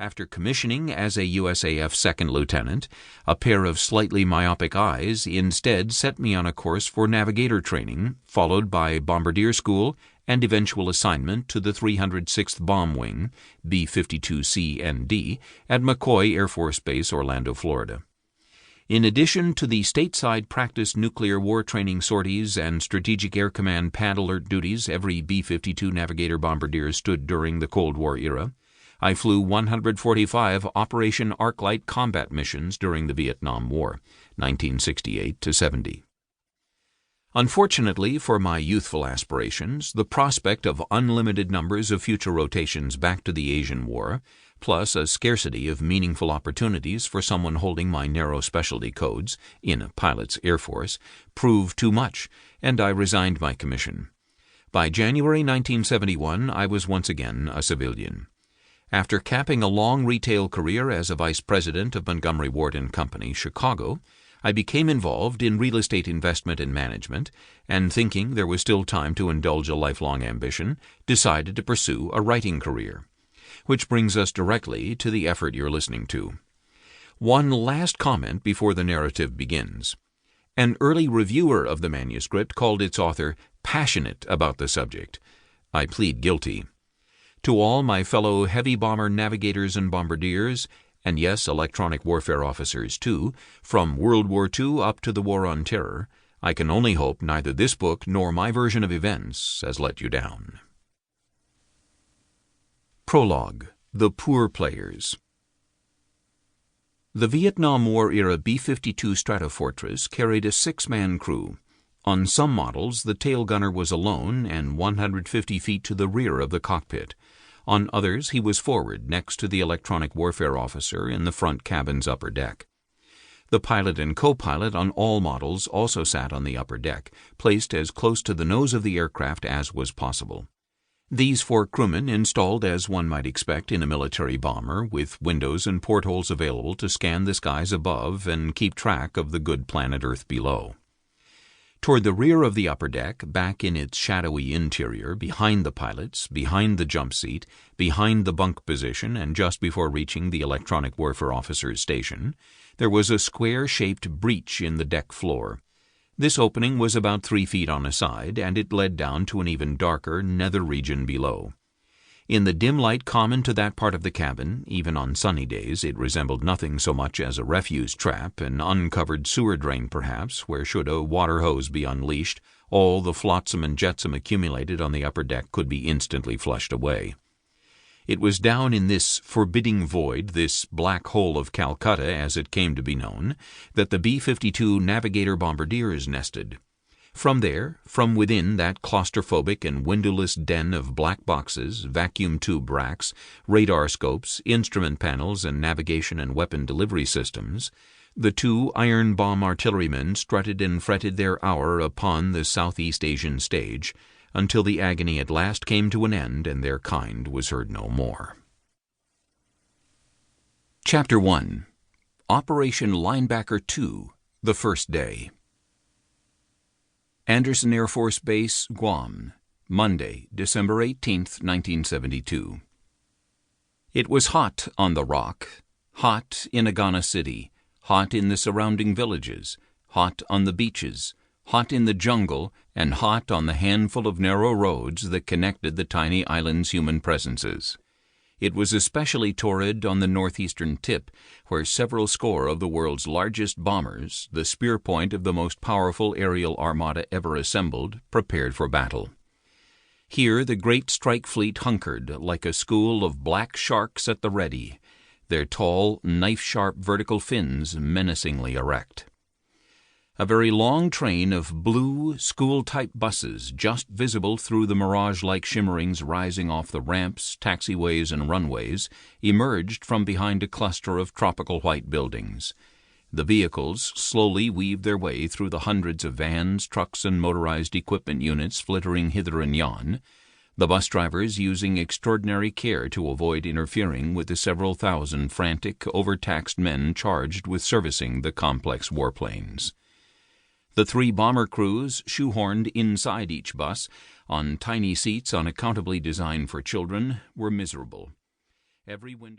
After commissioning as a USAF second lieutenant, a pair of slightly myopic eyes instead set me on a course for navigator training, followed by bombardier school and eventual assignment to the 306th Bomb Wing, B-52C and D, at McCoy Air Force Base, Orlando, Florida. In addition to the stateside practice nuclear war training sorties and Strategic Air Command pad alert duties every B-52 Navigator-Bombardier stood during the Cold War era, I flew 145 Operation Arclight combat missions during the Vietnam War, 1968-70. Unfortunately for my youthful aspirations, the prospect of unlimited numbers of future rotations back to the Asian War, plus a scarcity of meaningful opportunities for someone holding my narrow specialty codes in a pilot's Air Force, proved too much, and I resigned my commission. By January 1971, I was once again a civilian. After capping a long retail career as a vice president of Montgomery Ward & Company, Chicago, I became involved in real estate investment and management, and thinking there was still time to indulge a lifelong ambition, decided to pursue a writing career. Which brings us directly to the effort you're listening to. One last comment before the narrative begins. An early reviewer of the manuscript called its author passionate about the subject. I plead guilty. To all my fellow heavy bomber navigators and bombardiers, and yes, electronic warfare officers too, from World War II up to the War on Terror, I can only hope neither this book nor my version of events has let you down. Prologue: The Poor Players. The Vietnam War-era B-52 Stratofortress carried a six-man crew. On some models, the tail gunner was alone and 150 feet to the rear of the cockpit. On others, he was forward, next to the electronic warfare officer in the front cabin's upper deck. The pilot and co-pilot on all models also sat on the upper deck, placed as close to the nose of the aircraft as was possible. These four crewmen installed as one might expect in a military bomber, with windows and portholes available to scan the skies above and keep track of the good planet Earth below. Toward the rear of the upper deck, back in its shadowy interior, behind the pilots, behind the jump seat, behind the bunk position, and just before reaching the electronic warfare officer's station, there was a square-shaped breach in the deck floor. This opening was about 3 feet on a side, and it led down to an even darker nether region below. In the dim light common to that part of the cabin, even on sunny days, it resembled nothing so much as a refuse trap, an uncovered sewer drain perhaps, where should a water hose be unleashed, all the flotsam and jetsam accumulated on the upper deck could be instantly flushed away. It was down in this forbidding void, this black hole of Calcutta as it came to be known, that the B-52 Navigator-Bombardiers nested. From there, from within that claustrophobic and windowless den of black boxes, vacuum tube racks, radar scopes, instrument panels, and navigation and weapon delivery systems, the two iron bomb artillerymen strutted and fretted their hour upon the Southeast Asian stage, until the agony at last came to an end and their kind was heard no more. Chapter 1. Operation Linebacker 2, The First Day. Andersen Air Force Base, Guam, Monday, December 18, 1972. It was hot on the Rock, hot in Agana City, hot in the surrounding villages, hot on the beaches, hot in the jungle, and hot on the handful of narrow roads that connected the tiny island's human presences. It was especially torrid on the northeastern tip, where several score of the world's largest bombers, the spear point of the most powerful aerial armada ever assembled, prepared for battle. Here the great strike fleet hunkered like a school of black sharks at the ready, their tall, knife-sharp vertical fins menacingly erect. A very long train of blue, school-type buses, just visible through the mirage-like shimmerings rising off the ramps, taxiways, and runways, emerged from behind a cluster of tropical white buildings. The vehicles slowly weaved their way through the hundreds of vans, trucks, and motorized equipment units flittering hither and yon, the bus drivers using extraordinary care to avoid interfering with the several thousand frantic, overtaxed men charged with servicing the complex warplanes. The three bomber crews, shoehorned inside each bus, on tiny seats unaccountably designed for children, were miserable. Every window